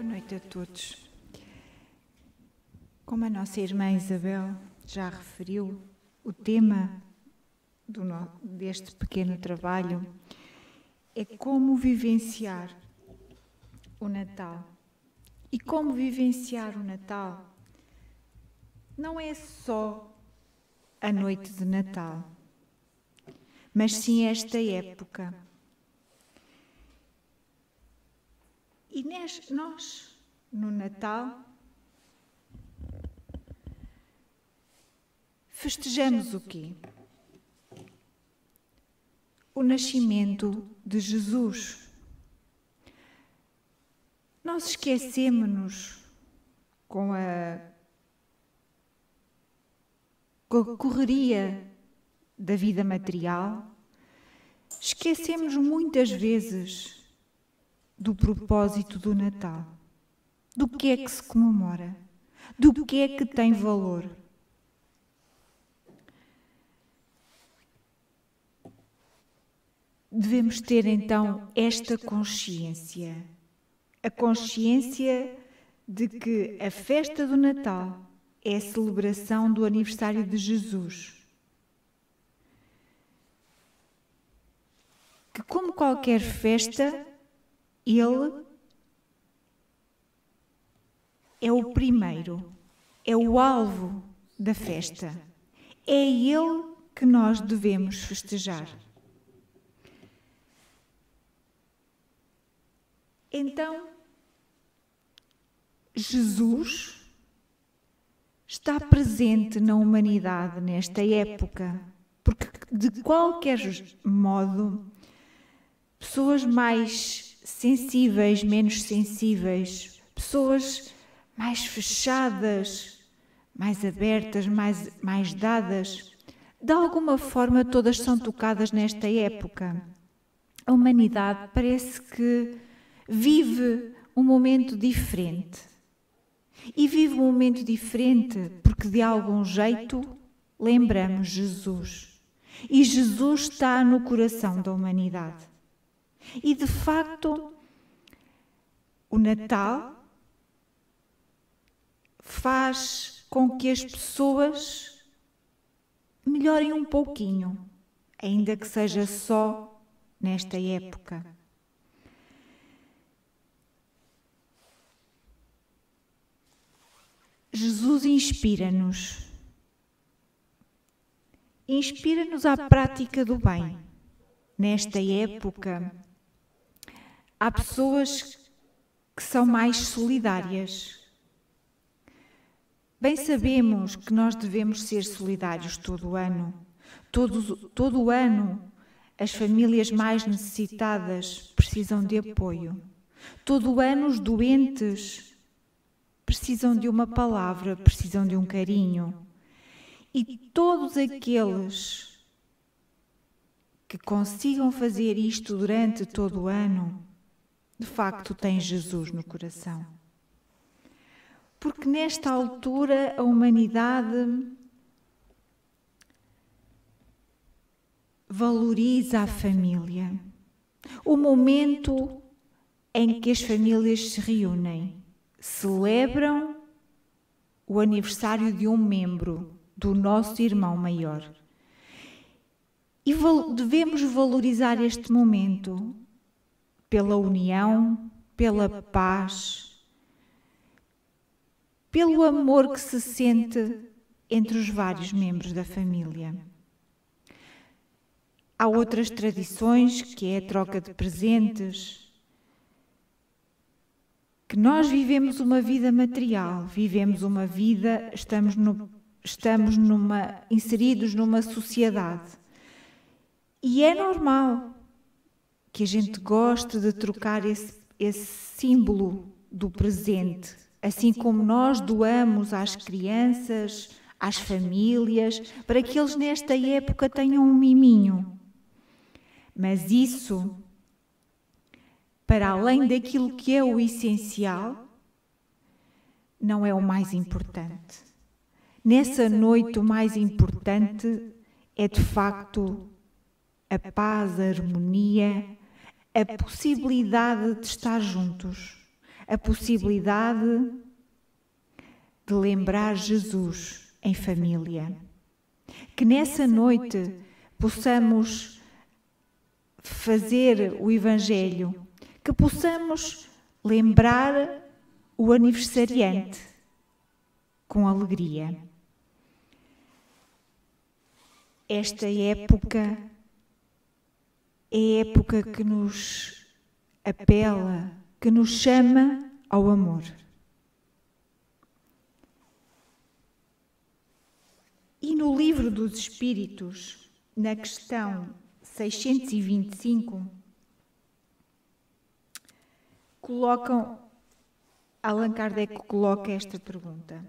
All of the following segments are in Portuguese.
Boa noite a todos. Como a nossa irmã Isabel já referiu, o tema deste pequeno trabalho é como vivenciar o Natal. E como vivenciar o Natal não é só a noite de Natal, mas sim esta época. E nós, no Natal, festejamos o quê? O nascimento de Jesus. Nós esquecemos com a correria da vida material, esquecemos muitas vezes do propósito do Natal, do que é que se comemora, do que é que tem valor. Devemos ter então esta consciência, a consciência de que a festa do Natal é a celebração do aniversário de Jesus. Que como qualquer festa, ele é o primeiro, é o alvo da festa. É ele que nós devemos festejar. Então, Jesus está presente na humanidade nesta época, porque de qualquer modo, pessoas mais sensíveis, menos sensíveis, pessoas mais fechadas, mais abertas, mais dadas, de alguma forma todas são tocadas nesta época. A humanidade parece que vive um momento diferente. E vive um momento diferente porque, de algum jeito, lembramos Jesus. E Jesus está no coração da humanidade. E, de facto, o Natal faz com que as pessoas melhorem um pouquinho, ainda que seja só nesta época. Jesus inspira-nos. Inspira-nos à prática do bem. Nesta época, há pessoas que são mais solidárias. Bem sabemos que nós devemos ser solidários todo o ano. Todo o ano, as famílias mais necessitadas precisam de apoio. Todo o ano, os doentes precisam de uma palavra, precisam de um carinho. E todos aqueles que consigam fazer isto durante todo o ano, de facto têm Jesus no coração. Porque nesta altura a humanidade valoriza a família. O momento em que as famílias se reúnem, celebram o aniversário de um membro do nosso irmão maior. E devemos valorizar este momento pela união, pela paz, pelo amor que se sente entre os vários membros da família. Há outras tradições, que é a troca de presentes, que nós vivemos uma vida material, vivemos uma vida, estamos inseridos numa sociedade. E é normal que a gente goste de trocar esse símbolo do presente, assim como nós doamos às crianças, às famílias, para que eles nesta época tenham um miminho. Mas isso, para além daquilo que é o essencial, não é o mais importante. Nessa noite, o mais importante é, de facto, a paz, a harmonia, a possibilidade de estar juntos, a possibilidade de lembrar Jesus em família. Que nessa noite possamos fazer o Evangelho, que possamos lembrar o aniversariante com alegria. Esta época é a época que nos apela, que nos chama ao amor. E no Livro dos Espíritos, na questão 625, Allan Kardec coloca esta pergunta: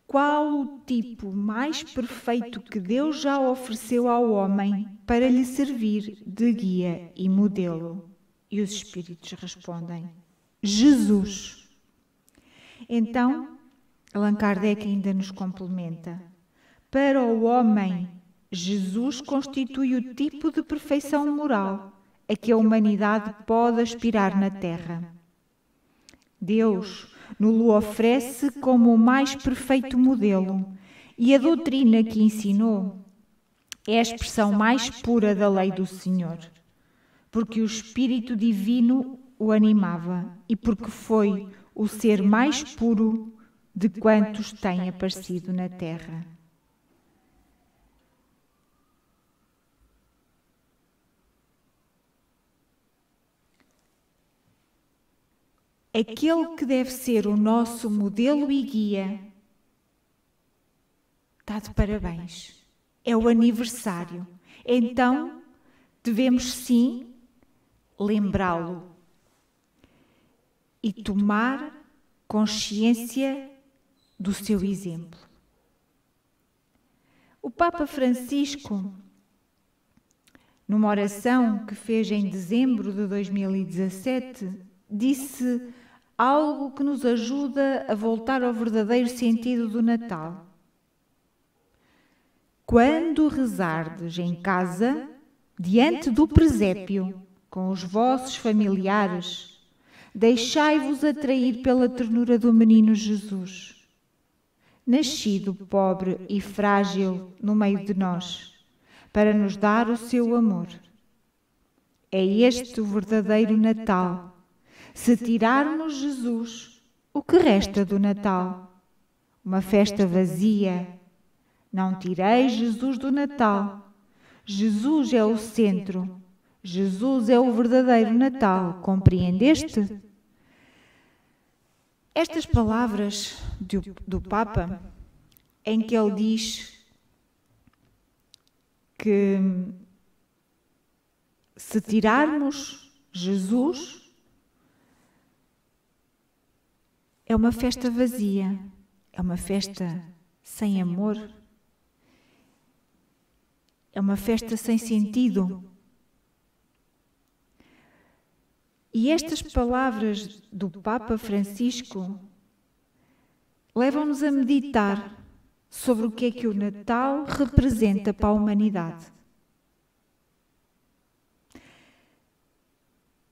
qual o tipo mais perfeito que Deus já ofereceu ao homem para lhe servir de guia e modelo? E os Espíritos respondem: Jesus. Então, Allan Kardec ainda nos complementa: para o homem, Jesus constitui o tipo de perfeição moral a que a humanidade pode aspirar na Terra. Deus nos oferece como o mais perfeito modelo, e a doutrina que ensinou é a expressão mais pura da lei do Senhor, porque o Espírito Divino o animava e porque foi o ser mais puro de quantos têm aparecido na Terra. Aquele que deve ser o nosso modelo e guia está de parabéns. É o aniversário. Então, devemos sim lembrá-lo e tomar consciência do seu exemplo. O Papa Francisco, numa oração que fez em dezembro de 2017, disse algo que nos ajuda a voltar ao verdadeiro sentido do Natal. Quando rezardes em casa, diante do presépio, com os vossos familiares, deixai-vos atrair pela ternura do menino Jesus, nascido pobre e frágil no meio de nós, para nos dar o seu amor. É este o verdadeiro Natal. Se tirarmos Jesus, o que resta do Natal? Uma festa vazia. Não tireis Jesus do Natal. Jesus é o centro. Jesus é o verdadeiro Natal. Compreendeste? Estas palavras do Papa, em que ele diz que se tirarmos Jesus, é uma festa vazia, é uma festa sem amor, é uma festa sem sentido. E estas palavras do Papa Francisco levam-nos a meditar sobre o que o Natal representa para a humanidade.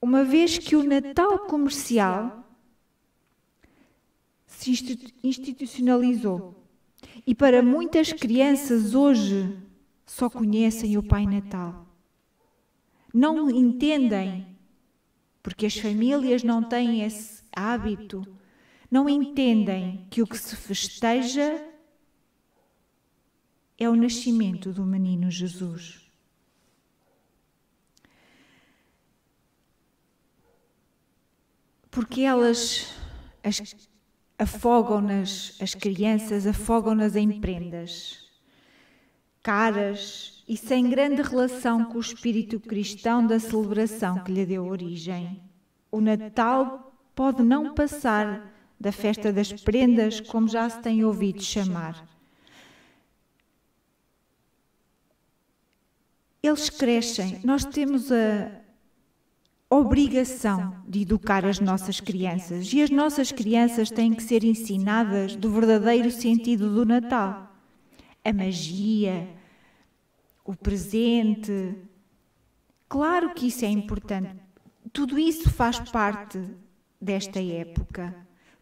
Uma vez que o Natal comercial se institucionalizou e para muitas crianças hoje só conhecem o Pai Natal. Não entendem, porque as famílias não têm esse hábito, não entendem que o que se festeja é o nascimento do menino Jesus. Porque elas afogam-nas, as crianças afogam-nas em prendas caras e sem grande relação com o espírito cristão da celebração que lhe deu origem. O Natal pode não passar da festa das prendas, como já se tem ouvido chamar. Eles crescem, nós temos a obrigação de educar as nossas crianças, e as nossas crianças têm que ser ensinadas do verdadeiro sentido do Natal. A magia, o presente. Claro que isso é importante. Tudo isso faz parte desta época.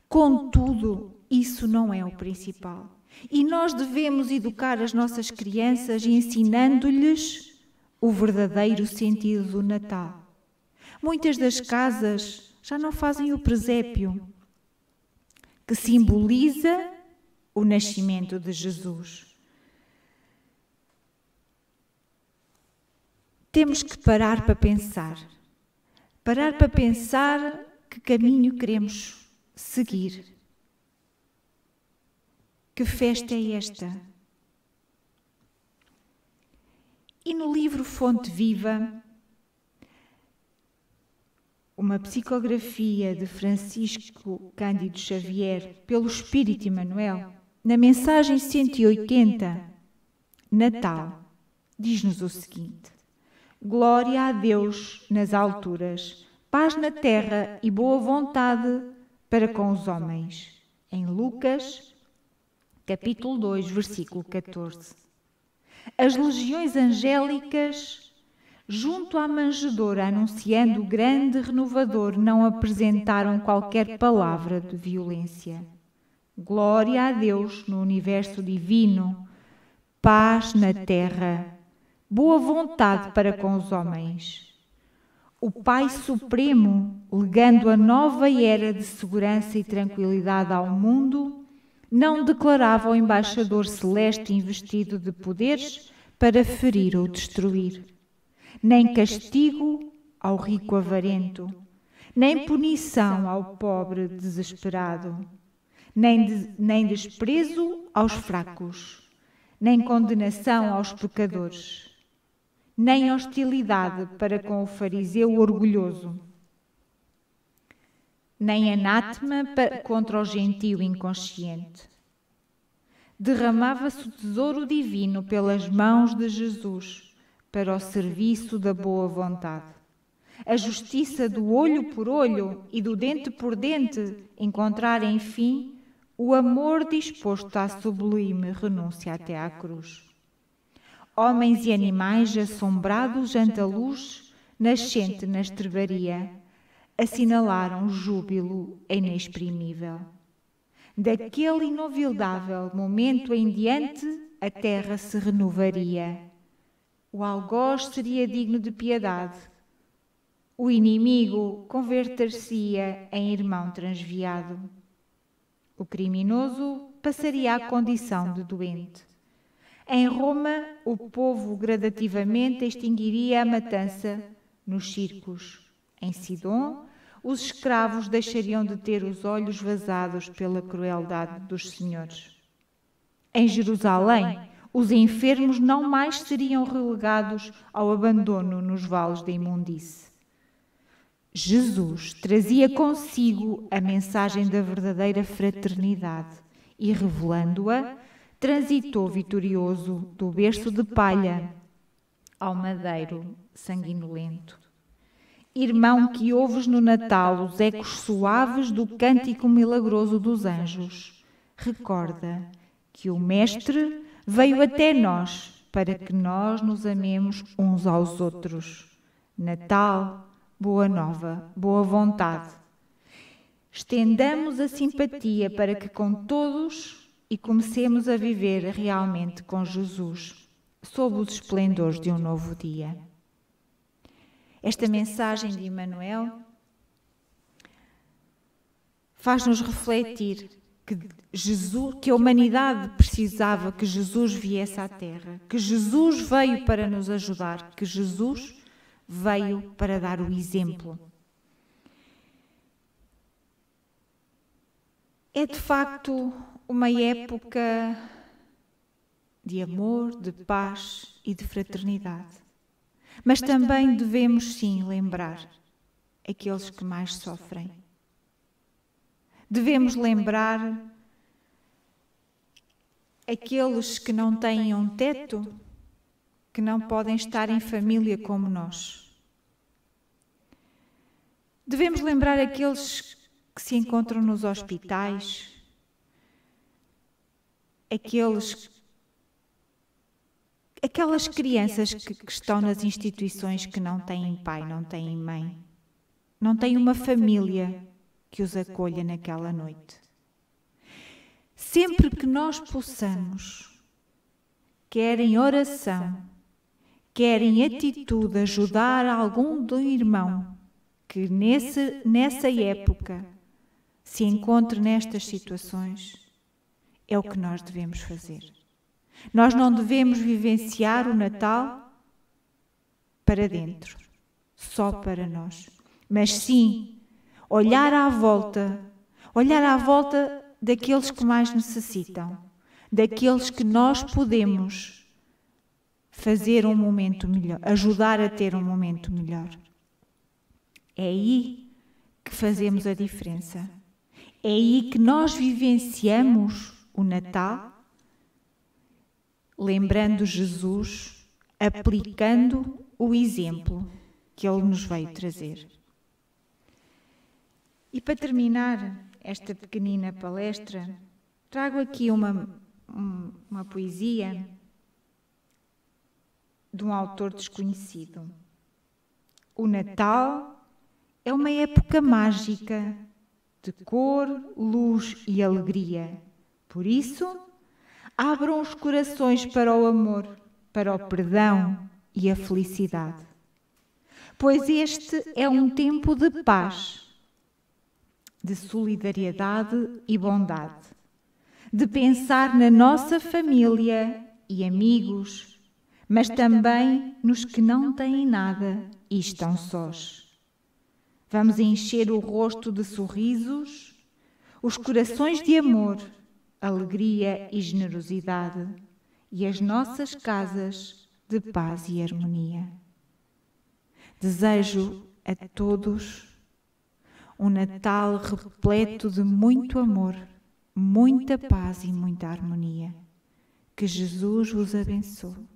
Contudo, isso não é o principal. E nós devemos educar as nossas crianças ensinando-lhes o verdadeiro sentido do Natal. Muitas das casas já não fazem o presépio, que simboliza o nascimento de Jesus. Temos que parar para pensar que caminho queremos seguir. Que festa é esta? E no livro Fonte Viva, uma psicografia de Francisco Cândido Xavier pelo Espírito Emmanuel, na mensagem 180, Natal, diz-nos o seguinte: Glória a Deus nas alturas, paz na terra e boa vontade para com os homens. Em Lucas, capítulo 2, versículo 14. As legiões angélicas, junto à manjedoura, anunciando o grande renovador, não apresentaram qualquer palavra de violência. Glória a Deus no universo divino, paz na terra, boa vontade para com os homens. O Pai Supremo, legando a nova era de segurança e tranquilidade ao mundo, não declarava o embaixador celeste investido de poderes para ferir ou destruir, nem castigo ao rico avarento, nem punição ao pobre desesperado, nem desprezo aos fracos, nem condenação aos pecadores, nem hostilidade para com o fariseu orgulhoso, nem anátema contra o gentio inconsciente. Derramava-se o tesouro divino pelas mãos de Jesus para o serviço da boa vontade. A justiça do olho por olho e do dente por dente encontrar, enfim, o amor disposto à sublime renúncia até à cruz. Homens e animais assombrados ante a luz nascente na estrebaria assinalaram júbilo inexprimível. Daquele inovildável momento em diante, a terra se renovaria. O algoz seria digno de piedade. O inimigo converter-se-ia em irmão transviado. O criminoso passaria à condição de doente. Em Roma, o povo gradativamente extinguiria a matança nos circos. Em Sidom, os escravos deixariam de ter os olhos vazados pela crueldade dos senhores. Em Jerusalém, os enfermos não mais seriam relegados ao abandono nos vales da imundície. Jesus trazia consigo a mensagem da verdadeira fraternidade e, revelando-a, transitou vitorioso do berço de palha ao madeiro sanguinolento. Irmão, que ouves no Natal os ecos suaves do cântico milagroso dos anjos, recorda que o Mestre veio até nós para que nós nos amemos uns aos outros. Natal, boa nova, boa vontade. Estendamos a simpatia para que com todos e comecemos a viver realmente com Jesus, sob os esplendores de um novo dia. Esta mensagem de Emmanuel faz-nos refletir que a humanidade precisava que Jesus viesse à Terra, que Jesus veio para nos ajudar, que Jesus veio para dar o exemplo. É de facto uma época de amor, de paz e de fraternidade. Mas também devemos, sim, lembrar aqueles que mais sofrem. Devemos lembrar aqueles que não têm um teto, que não podem estar em família como nós. Devemos lembrar aqueles que se encontram nos hospitais, aquelas crianças que estão nas instituições que não têm pai, não têm mãe, não têm uma família que os acolha naquela noite. Sempre que nós possamos, quer em oração, quer em atitude, ajudar algum do irmão que nessa época se encontre nestas situações, é o que nós devemos fazer. Nós não devemos vivenciar o Natal para dentro, só para nós, mas sim olhar à volta daqueles que mais necessitam, daqueles que nós podemos fazer um momento melhor, ajudar a ter um momento melhor. É aí que fazemos a diferença. É aí que nós vivenciamos o Natal, lembrando Jesus, aplicando o exemplo que Ele nos veio trazer. E para terminar esta pequenina palestra, trago aqui uma poesia de um autor desconhecido. O Natal é uma época mágica de cor, luz e alegria. Por isso, abram os corações para o amor, para o perdão e a felicidade. Pois este é um tempo de paz, de solidariedade e bondade, de pensar na nossa família e amigos, mas também nos que não têm nada e estão sós. Vamos encher o rosto de sorrisos, os corações de amor, alegria e generosidade, e as nossas casas de paz e harmonia. Desejo a todos um Natal repleto de muito amor, muita paz e muita harmonia. Que Jesus vos abençoe.